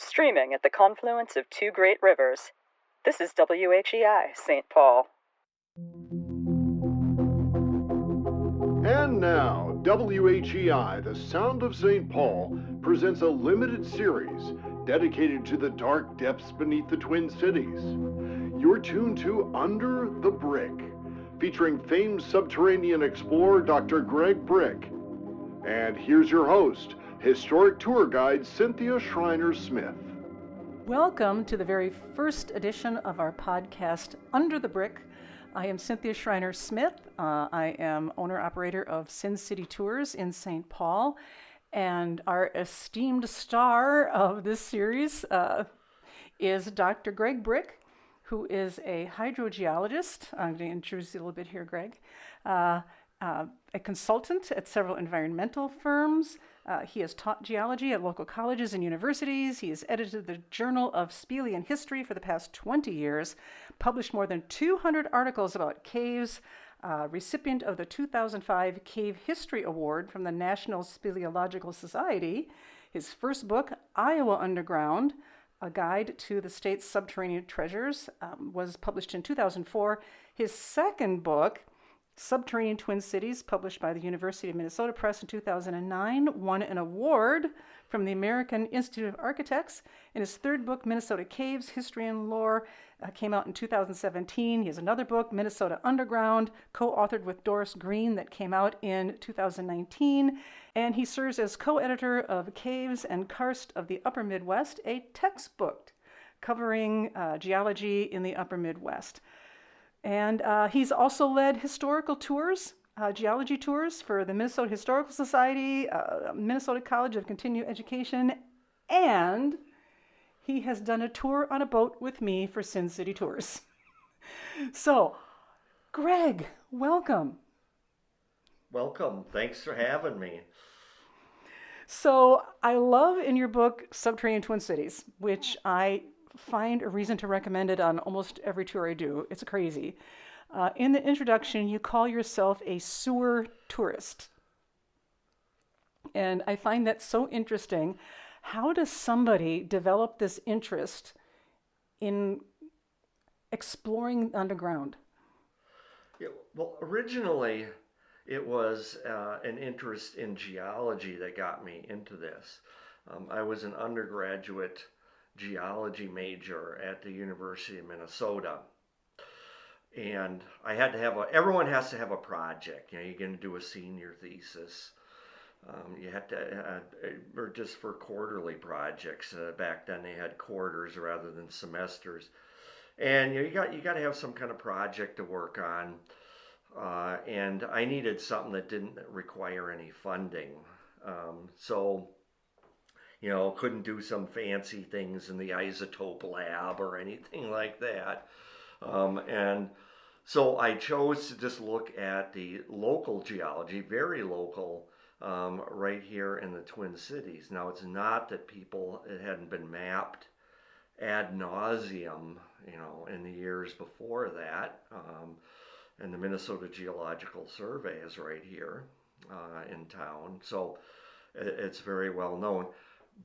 Streaming at the confluence of two great rivers, this is WHEI St. Paul. And now, WHEI, the Sound of St. Paul, presents a limited series dedicated to the dark depths beneath the Twin Cities. You're tuned to Under the Brick, featuring famed subterranean explorer Dr. Greg Brick. And here's your host, historic tour guide Cynthia Schreiner Smith. Welcome to the very first edition of our podcast, Under the Brick. I am Cynthia Schreiner Smith. I am owner-operator of Sin City Tours in St. Paul. And our esteemed star of this series is Dr. Greg Brick, who is a hydrogeologist. I'm going to introduce you a little bit here, Greg. A consultant at several environmental firms. He has taught geology at local colleges and universities. He has edited the Journal of Spelean History for the past 20 years, published more than 200 articles about caves, recipient of the 2005 Cave History Award from the National Speleological Society. His first book, Iowa Underground, A Guide to the State's Subterranean Treasures, was published in 2004. His second book, Subterranean Twin Cities, published by the University of Minnesota Press in 2009, won an award from the American Institute of Architects. And his third book, Minnesota Caves, History and Lore, came out in 2017. He has another book, Minnesota Underground, co-authored with Doris Green, that came out in 2019. And he serves as co-editor of Caves and Karst of the Upper Midwest, a textbook covering geology in the Upper Midwest. And he's also led historical tours, geology tours for the Minnesota Historical Society, Minnesota College of Continuing Education, and he has done a tour on a boat with me for Sin City Tours. So, Greg, welcome. Welcome. Thanks for having me. So, I love in your book Subterranean Twin Cities, which I find a reason to recommend it on almost every tour I do. It's crazy. In the introduction, you call yourself a sewer tourist. And I find that so interesting. How does somebody develop this interest in exploring underground? Yeah, well, originally, it was an interest in geology that got me into this. I was an undergraduate geology major at the University of Minnesota, and I had to have everyone has to have a project. You know, you're going to do a senior thesis. You had to, or just for quarterly projects. Back then they had quarters rather than semesters, and you got to have some kind of project to work on. And I needed something that didn't require any funding, so. You know, couldn't do some fancy things in the isotope lab or anything like that. And so I chose to just look at the local geology, very local, right here in the Twin Cities. Now, it's not that it hadn't been mapped ad nauseum, you know, in the years before that. And the Minnesota Geological Survey is right here in town. So it's very well known.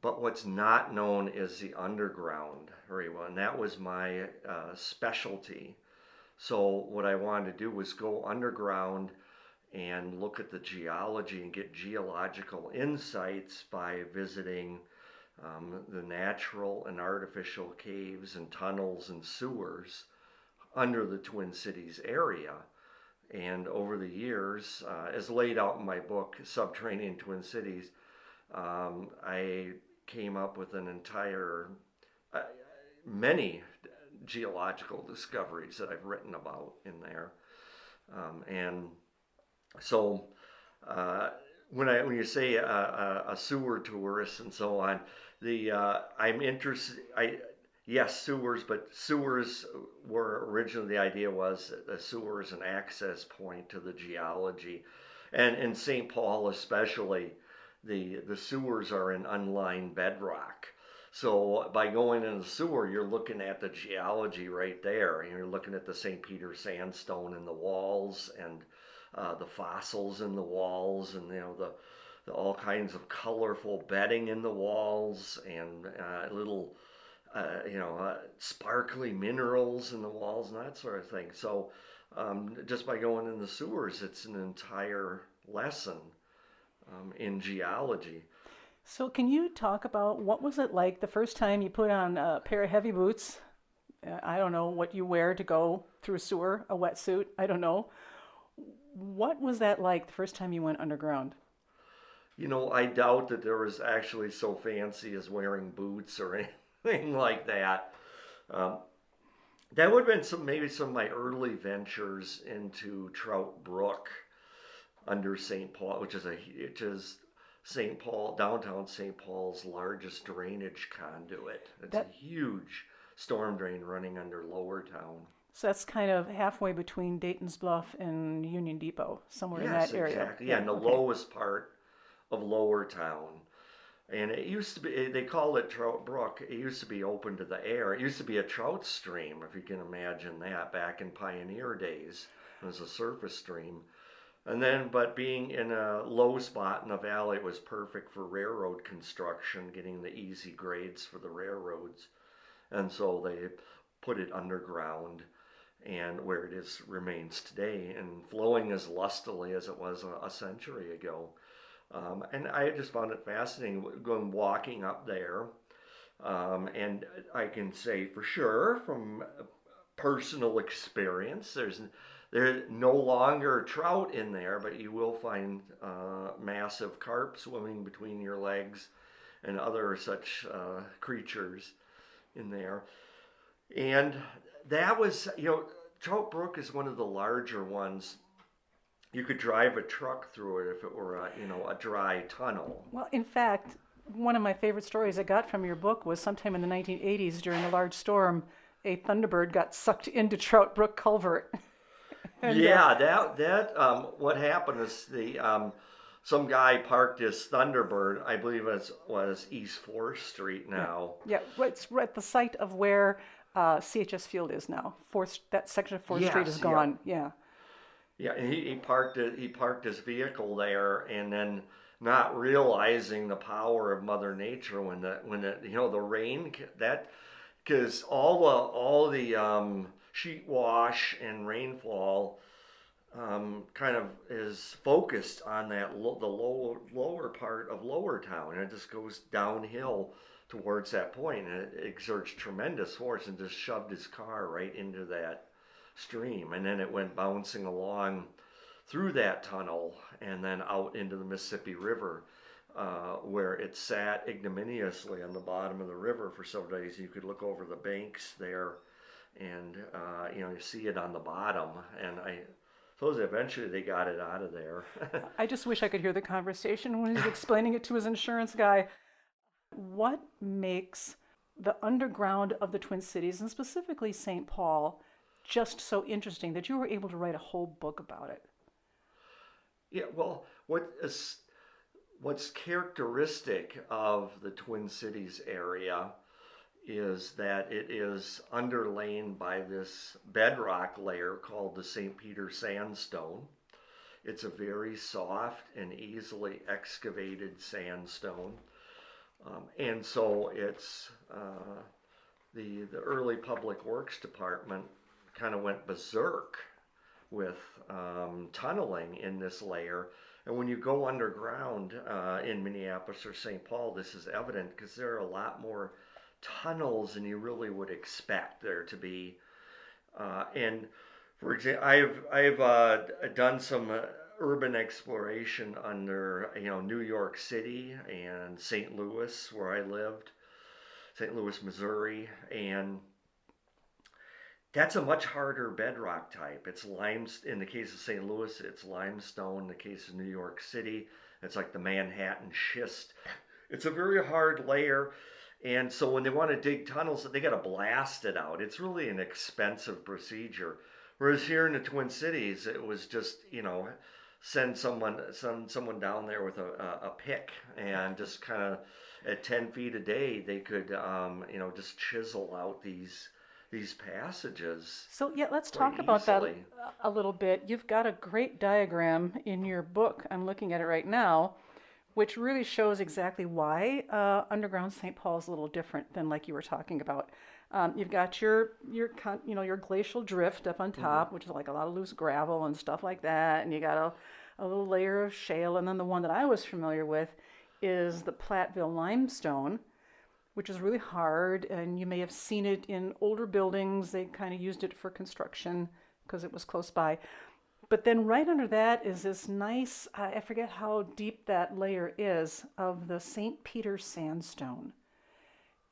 But what's not known is the underground very well, and that was my specialty. So what I wanted to do was go underground and look at the geology and get geological insights by visiting the natural and artificial caves and tunnels and sewers under the Twin Cities area. And over the years, as laid out in my book, Subterranean Twin Cities, I came up with an entire, many geological discoveries that I've written about in there. And so when you say a sewer tourist and so on, I'm interested, yes, sewers, but sewers were originally, the idea was that the sewer is an access point to the geology. And in St. Paul especially, the sewers are in unlined bedrock. So by going in the sewer, you're looking at the geology right there. And you're looking at the St. Peter sandstone in the walls and the fossils in the walls and, you know, all kinds of colorful bedding in the walls and little, sparkly minerals in the walls and that sort of thing. So just by going in the sewers, it's an entire lesson in geology. So can you talk about what was it like the first time you put on a pair of heavy boots? I don't know what you wear to go through a sewer, a wetsuit, I don't know. What was that like the first time you went underground? I doubt that there was actually so fancy as wearing boots or anything like that. That would have been maybe some of my early ventures into Trout Brook under St. Paul, which is St. Paul, downtown St. Paul's largest drainage conduit. It's a huge storm drain running under Lower Town. So that's kind of halfway between Dayton's Bluff and Union Depot, somewhere in that area. Exactly. Yeah, in the lowest part of Lower Town. And it used to be, they called it Trout Brook. It used to be open to the air. It used to be a trout stream, if you can imagine that, back in pioneer days. It was a surface stream. And then, but being in a low spot in the valley, it was perfect for railroad construction, getting the easy grades for the railroads. And so they put it underground, and where it remains today, and flowing as lustily as it was a century ago. And I just found it fascinating going walking up there. And I can say for sure from personal experience, there's no longer trout in there, but you will find massive carp swimming between your legs and other such creatures in there. And that was, Trout Brook is one of the larger ones. You could drive a truck through it if it were a dry tunnel. Well, in fact, one of my favorite stories I got from your book was sometime in the 1980s during a large storm, a Thunderbird got sucked into Trout Brook Culvert. And, what happened is some guy parked his Thunderbird, I believe it was East 4th Street now. Yeah, it's right at the site of where CHS Field is now. That section of 4th Street is gone. Yeah. Yeah, and he parked his vehicle there, and then not realizing the power of Mother Nature when the rain, that because all the sheet wash and rainfall kind of is focused on the lower part of Lower Town, and it just goes downhill towards that point, and it exerts tremendous force and just shoved his car right into that stream, and then it went bouncing along through that tunnel and then out into the Mississippi River, where it sat ignominiously on the bottom of the river for several days. You could look over the banks there, and you see it on the bottom. And I suppose eventually they got it out of there. I just wish I could hear the conversation when he's explaining it to his insurance guy. What makes the underground of the Twin Cities, and specifically St. Paul, just so interesting that you were able to write a whole book about it? Yeah, well, what's characteristic of the Twin Cities area is that it is underlain by this bedrock layer called the St. Peter sandstone. It's a very soft and easily excavated sandstone. And so it's the early public works department kind of went berserk with tunneling in this layer. And when you go underground in Minneapolis or St. Paul, this is evident because there are a lot more tunnels than you really would expect there to be. And for example, I've done some urban exploration under New York City and St. Louis, where I lived, St. Louis, Missouri, and that's a much harder bedrock type. It's in the case of St. Louis, it's limestone. In the case of New York City, it's like the Manhattan schist. It's a very hard layer, and so when they want to dig tunnels, they got to blast it out. It's really an expensive procedure. Whereas here in the Twin Cities, it was just send someone down there with a pick, and just kind of at 10 feet a day, they could just chisel out these passages. So yeah, let's talk about that a little bit. You've got a great diagram in your book. I'm looking at it right now, which really shows exactly why underground St. Paul is a little different than like you were talking about. You've got your glacial drift up on top, which is like a lot of loose gravel and stuff like that, and you got a little layer of shale, and then the one that I was familiar with is the Platteville limestone, which is really hard, and you may have seen it in older buildings. They kind of used it for construction because it was close by. But then right under that is this nice, I forget how deep that layer is, of the St. Peter sandstone.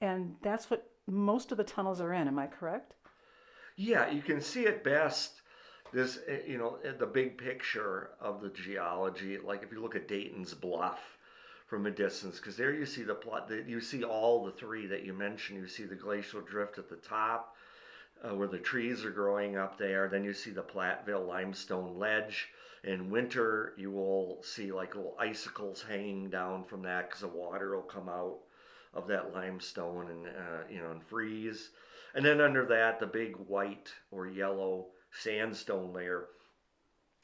And that's what most of the tunnels are in, am I correct? Yeah, you can see it best, this, the big picture of the geology, like if you look at Dayton's Bluff from a distance, because there you see you see all the three that you mentioned. You see the glacial drift at the top, where the trees are growing up there. Then you see the Platteville limestone ledge. In winter, you will see like little icicles hanging down from that because the water will come out of that limestone and freeze. And then under that, the big white or yellow sandstone layer,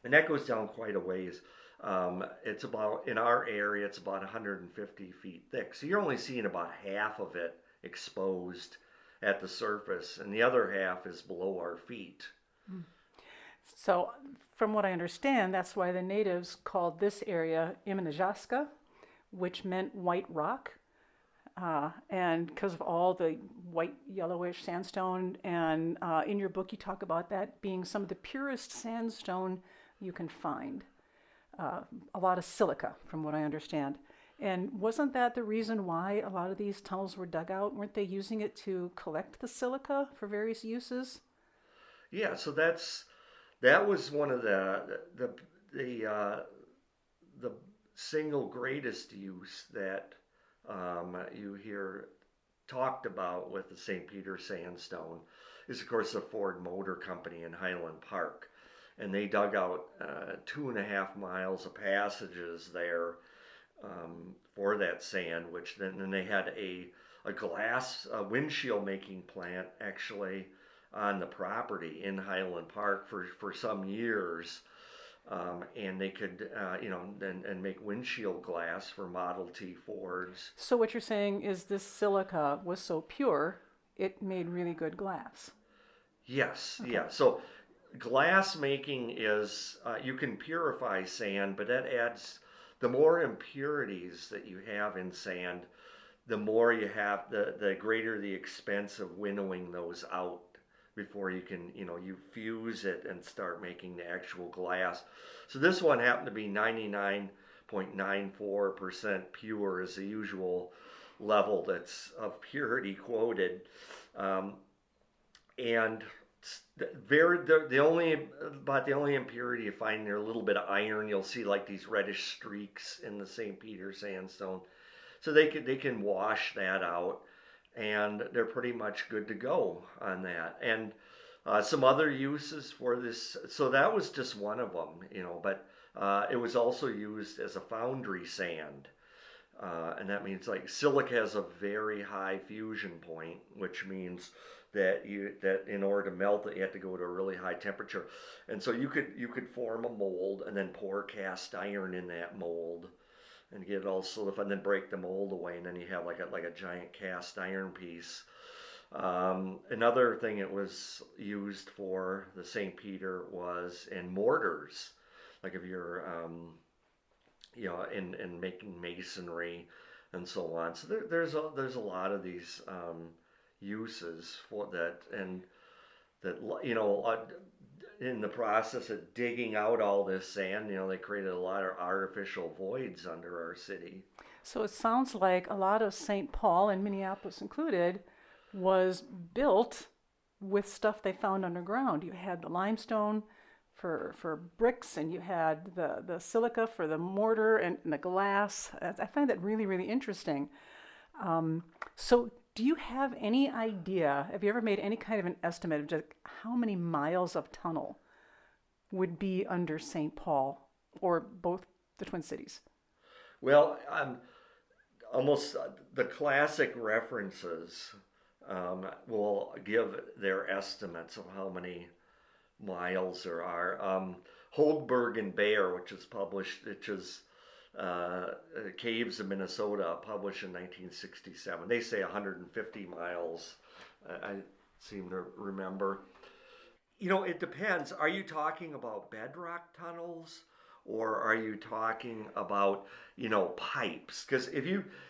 and that goes down quite a ways. It's about, in our area, it's about 150 feet thick. So you're only seeing about half of it exposed at the surface, and the other half is below our feet. So from what I understand, that's why the natives called this area Imanajaska, which meant white rock. And because of all the white yellowish sandstone, and in your book you talk about that being some of the purest sandstone you can find. A lot of silica, from what I understand. And wasn't that the reason why a lot of these tunnels were dug out? Weren't they using it to collect the silica for various uses? Yeah, so that was one of the single greatest use that you hear talked about with the St. Peter sandstone is, of course, the Ford Motor Company in Highland Park. And they dug out 2.5 miles of passages there for that sand, which then they had a glass windshield making plant actually on the property in Highland Park for some years. And they could, and make windshield glass for Model T Fords. So what you're saying is this silica was so pure, it made really good glass. Yes, Okay. yeah. So glass making is, you can purify sand, but that adds, the more impurities that you have in sand, the more you have, the greater the expense of winnowing those out before you can, you fuse it and start making the actual glass. So this one happened to be 99.94% pure is the usual level that's of purity quoted. And the only impurity you find there, a little bit of iron. You'll see like these reddish streaks in the St. Peter sandstone. So they can wash that out, and they're pretty much good to go on that. And some other uses for this. So that was just one of them, but it was also used as a foundry sand. And that means like silica has a very high fusion point, which means that in order to melt it, you have to go to a really high temperature. And so you could form a mold and then pour cast iron in that mold and get it all solidified, and then break the mold away, and then you have like a giant cast iron piece. Another thing it was used for, the St. Peter, was in mortars, like if you're in making masonry and so on. So there's a lot of these uses for that, and that in the process of digging out all this sand, they created a lot of artificial voids under our city. So it sounds like a lot of St. Paul, and Minneapolis included, was built with stuff they found underground. You had the limestone for bricks, and you had the silica for the mortar and the glass. I find that really, really interesting. So do you have any idea, have you ever made any kind of an estimate of just how many miles of tunnel would be under St. Paul or both the Twin Cities? Well, almost the classic references will give their estimates of how many miles there are. Holdberg and Bayer, which is Caves of Minnesota, published in 1967. They say 150 miles, I seem to remember. It depends. Are you talking about bedrock tunnels, or are you talking about, pipes? Because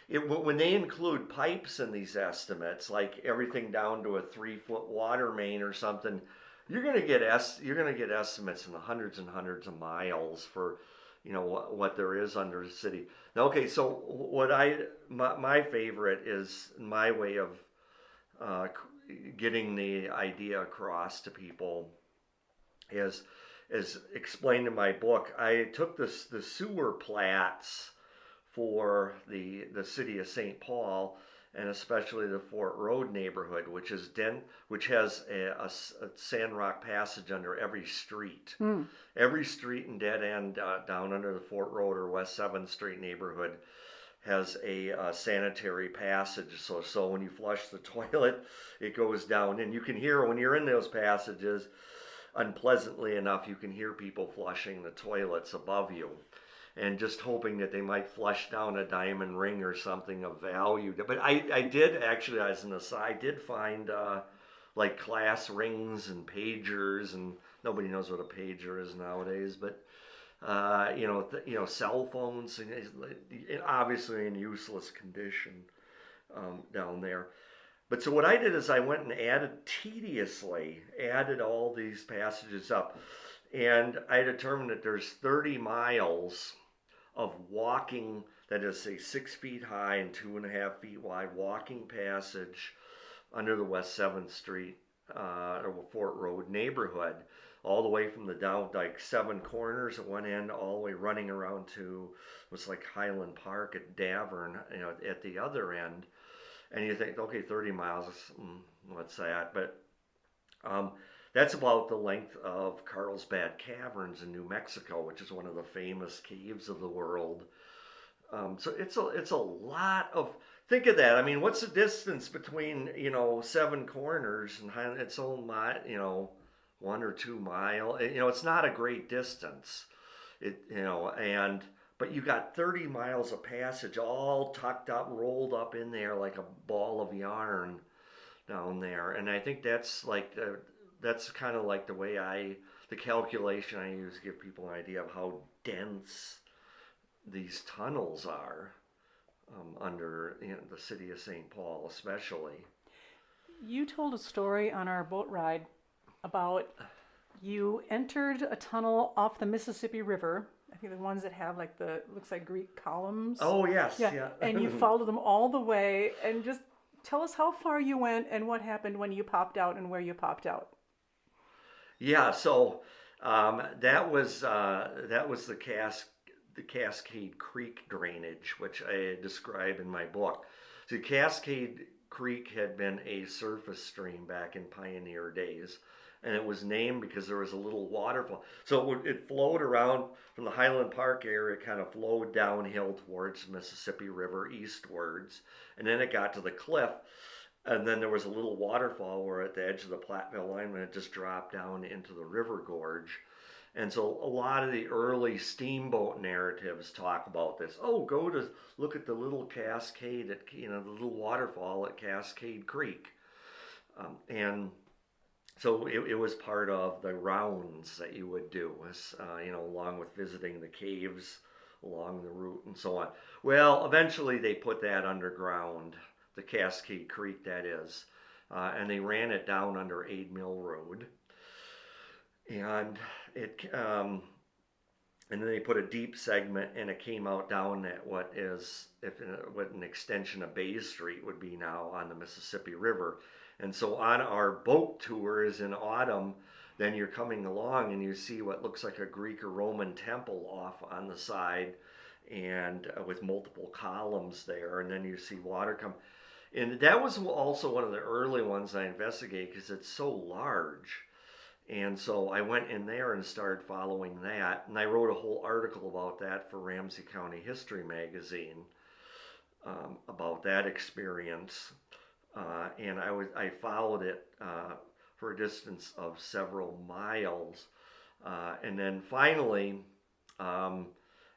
when they include pipes in these estimates, like everything down to a 3-foot water main or something, you're going to get estimates in the hundreds and hundreds of miles for, what there is under the city. Now, okay, so my favorite is my way of getting the idea across to people is explained in my book. I took the sewer plats for the city of St. Paul, and especially the Fort Road neighborhood, which has a sandrock passage under every street. Every street and dead end down under the Fort Road or West 7th Street neighborhood has a sanitary passage. So when you flush the toilet, it goes down, and you can hear when you're in those passages. Unpleasantly enough, you can hear people flushing the toilets above you, and just hoping that they might flush down a diamond ring or something of value. But I did actually, as an aside, did find like class rings and pagers, and nobody knows what a pager is nowadays, but cell phones, and obviously in useless condition down there. But so what I did is I went and tediously added all these passages up, and I determined that there's 30 miles of walking, that is, say, 6 feet high and 2.5 feet wide walking passage under the West 7th Street or Fort Road neighborhood, all the way from the down, like 7 corners at one end, all the way running around to what's like Highland Park at Davern, at the other end. And you think, okay, 30 miles, what's that? But that's about the length of Carlsbad Caverns in New Mexico, which is one of the famous caves of the world. So it's a lot of, think of that. I mean, what's the distance between, 7 corners and it's only, 1 or 2 miles. It's not a great distance. But you got 30 miles of passage all tucked up, rolled up in there like a ball of yarn down there. And I think that's kind of like the calculation I use to give people an idea of how dense these tunnels are under the city of St. Paul especially. You told a story on our boat ride about you entered a tunnel off the Mississippi River. I think the ones that have looks like Greek columns. Oh, yes. Yeah. And you followed them all the way, and just tell us how far you went and what happened when you popped out and where you popped out. Yeah, so that was the Cascade Creek drainage, which I describe in my book. So Cascade Creek had been a surface stream back in pioneer days, and it was named because there was a little waterfall. So it flowed around from the Highland Park area, kind of flowed downhill towards the Mississippi River eastwards, and then it got to the cliff, and then there was a little waterfall where at the edge of the Platteville alignment it just dropped down into the river gorge. And so a lot of the early steamboat narratives talk about this. Oh, go to look at the little cascade at, the little waterfall at Cascade Creek. And so it was part of the rounds that you would do, along with visiting the caves along the route and so on. Well, eventually they put that underground, the Cascade Creek, that is, and they ran it down under Aid Mill Road. And and then they put a deep segment, and it came out down at what an extension of Bay Street would be now on the Mississippi River. And so on our boat tours in autumn, then you're coming along and you see what looks like a Greek or Roman temple off on the side, and with multiple columns there, and then you see water come. And that was also one of the early ones I investigated because it's so large. And so I went in there and started following that, and I wrote a whole article about that for Ramsey County History magazine about that experience. And I followed it for a distance of several miles, and then finally,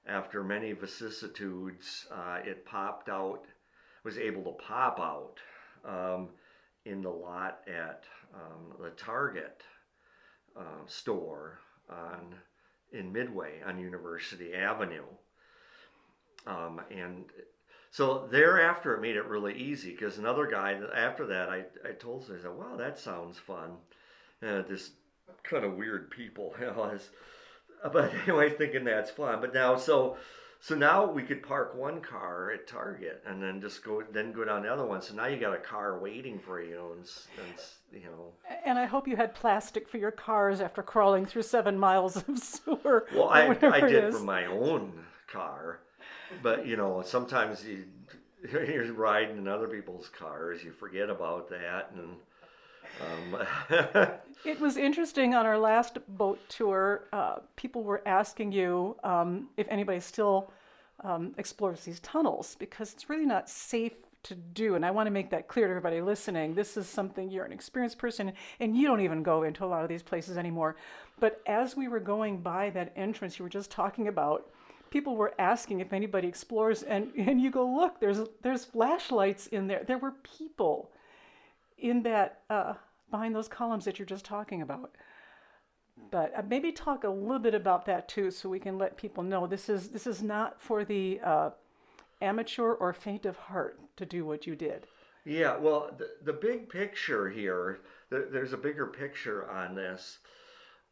after many vicissitudes, it popped out, was able to pop out in the lot at the Target store in Midway on University Avenue. And so thereafter, it made it really easy, because another guy, after that, I told him, I said, wow, that sounds fun. This kind of weird people, but anyway, thinking that's fun. But now, so now we could park one car at Target and then just go down the other one. So now you got a car waiting for you, and And I hope you had plastic for your cars after crawling through 7 miles of sewer. Well, I did for my own car, but sometimes you're riding in other people's cars, you forget about that, and it was interesting on our last boat tour. People were asking you if anybody still explores these tunnels, because it's really not safe to do. And I want to make that clear to everybody listening. This is something, you're an experienced person, and you don't even go into a lot of these places anymore. But as we were going by that entrance you were just talking about, people were asking if anybody explores, and you go, look, there's flashlights in there. There were people in that behind those columns that you're just talking about. But maybe talk a little bit about that too, so we can let people know this is not for the amateur or faint of heart to do what you did. Yeah, well, the big picture here, there's a bigger picture on this,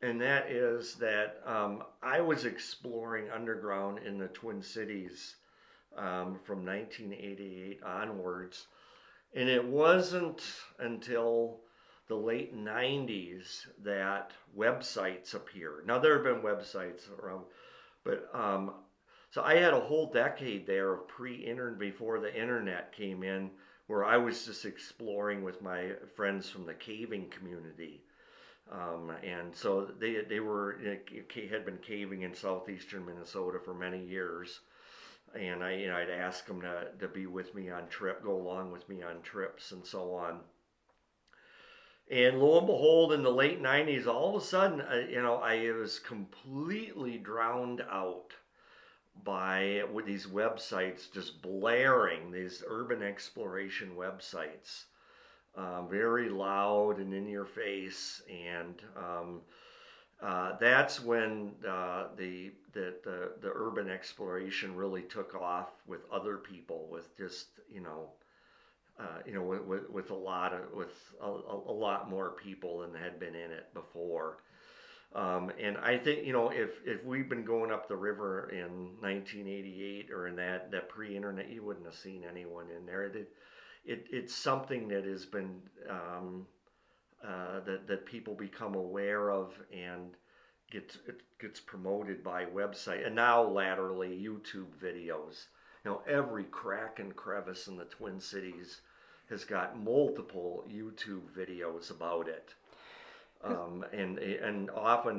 and that is that I was exploring underground in the Twin Cities from 1988 onwards. And it wasn't until the late 90s that websites appeared. Now, there have been websites around, but so I had a whole decade there of pre-internet, before the internet came in, where I was just exploring with my friends from the caving community. And so they had been caving in southeastern Minnesota for many years. And I'd ask them to be with me on go along with me on trips and so on. And lo and behold, in the late 90s, all of a sudden, I was completely drowned out by with these websites just blaring, these urban exploration websites, very loud and in your face. And that's when the urban exploration really took off with other people, with just with a lot more people than had been in it before. And I think if we've been going up the river in 1988 or in that pre-internet, you wouldn't have seen anyone in there. It's something that has been that people become aware of, and gets promoted by website, and now laterally YouTube videos. Every crack and crevice in the Twin Cities has got multiple YouTube videos about it, and often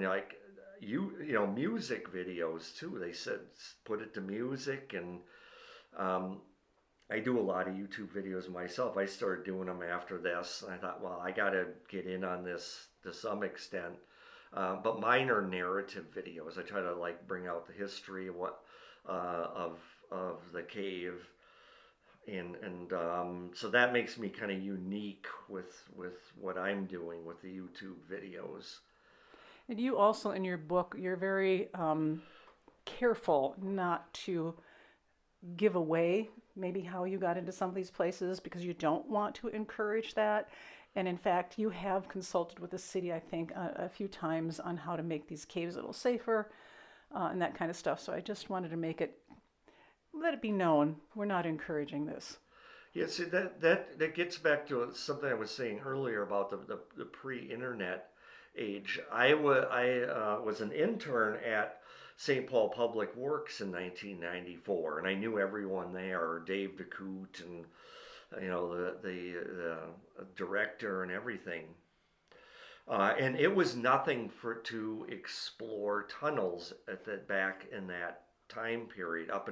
music videos too. They said put it to music, and I do a lot of YouTube videos myself. I started doing them after this. I thought, well, I got to get in on this to some extent. But mine are narrative videos. I try to bring out the history of of the cave, and so that makes me kind of unique with what I'm doing with the YouTube videos. And you also, in your book, you're very careful not to give away maybe how you got into some of these places, because you don't want to encourage that. And in fact, you have consulted with the city, I think, a few times on how to make these caves a little safer and that kind of stuff. So I just wanted to let it be known, we're not encouraging this. Yeah, see, that gets back to something I was saying earlier about the pre-internet age. I was an intern at St. Paul Public Works in 1994, and I knew everyone there, Dave DeCoute and the director and everything. And it was nothing to explore tunnels back in that time period up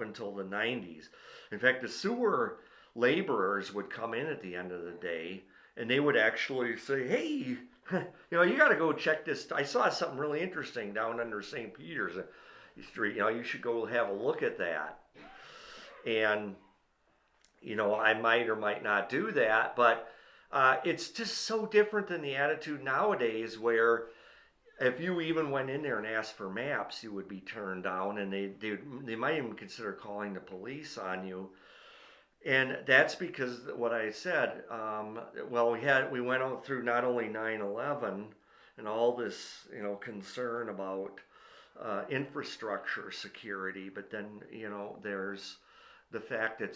until the 90s. In fact, the sewer laborers would come in at the end of the day, and they would actually say, "Hey, you got to go check this. I saw something really interesting down under St. Peter's." Street. You should go have a look at that. And, I might or might not do that, but it's just so different than the attitude nowadays where if you even went in there and asked for maps, you would be turned down, and they might even consider calling the police on you. And that's because what I said. We went on through not only 9/11 and all this, concern about infrastructure security, but then there's the fact that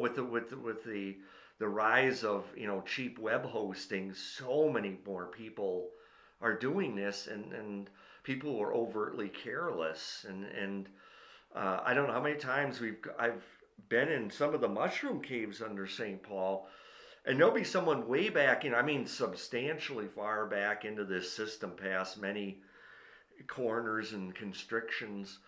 with the rise of cheap web hosting, so many more people are doing this, and people are overtly careless, and I don't know how many times I've been in some of the mushroom caves under St. Paul, and there'll be someone way back substantially far back into this system, past many corners and constrictions,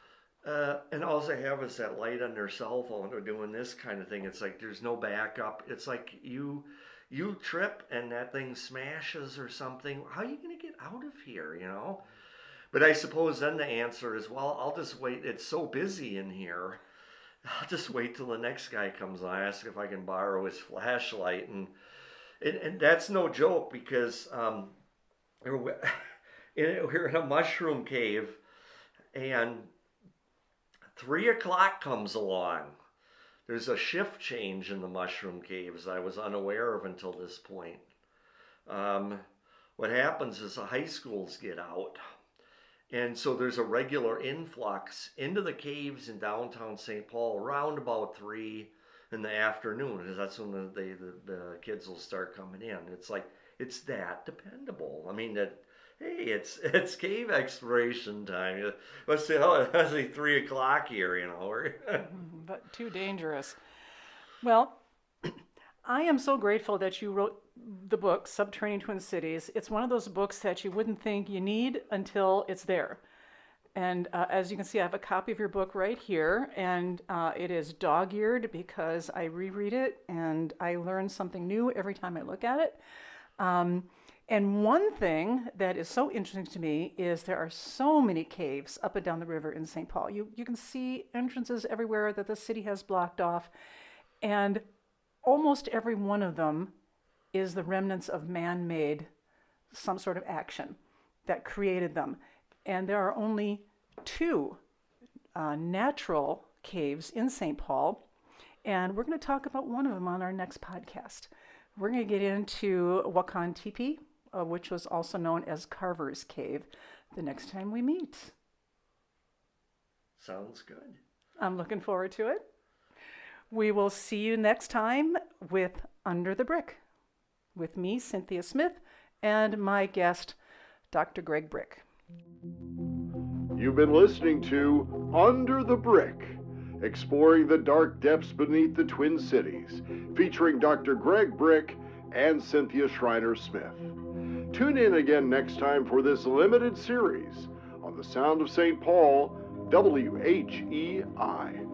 and all they have is that light on their cell phone. They're doing this kind of thing. It's like there's no backup. It's like you trip and that thing smashes or something. How are you going to get out of here, But I suppose then the answer is, well, I'll just wait. It's so busy in here. I'll just wait till the next guy comes on, ask if I can borrow his flashlight. And that's no joke, because we're in a mushroom cave, and 3 o'clock comes along. There's a shift change in the mushroom caves I was unaware of until this point. What happens is the high schools get out. And so there's a regular influx into the caves in downtown St. Paul around about 3 in the afternoon, because that's when the kids will start coming in. It's like, it's that dependable. I mean, hey, it's cave exploration time. Let's say, it's 3 o'clock here, But too dangerous. Well, I am so grateful that you wrote the book, Subterranean Twin Cities. It's one of those books that you wouldn't think you need until it's there. And as you can see, I have a copy of your book right here, and it is dog-eared because I reread it and I learn something new every time I look at it. And one thing that is so interesting to me is there are so many caves up and down the river in St. Paul. You can see entrances everywhere that the city has blocked off, and almost every one of them is the remnants of man-made some sort of action that created them. And there are only 2 natural caves in St. Paul, and we're going to talk about one of them on our next podcast. We're going to get into Wakan Tipi, which was also known as Carver's Cave, the next time we meet. Sounds good. I'm looking forward to it. We will see you next time with Under the Brick, with me, Cynthia Smith, and my guest, Dr. Greg Brick. You've been listening to Under the Brick, exploring the dark depths beneath the Twin Cities, featuring Dr. Greg Brick and Cynthia Schreiner Smith. Tune in again next time for this limited series on the Sound of St. Paul, WHEI.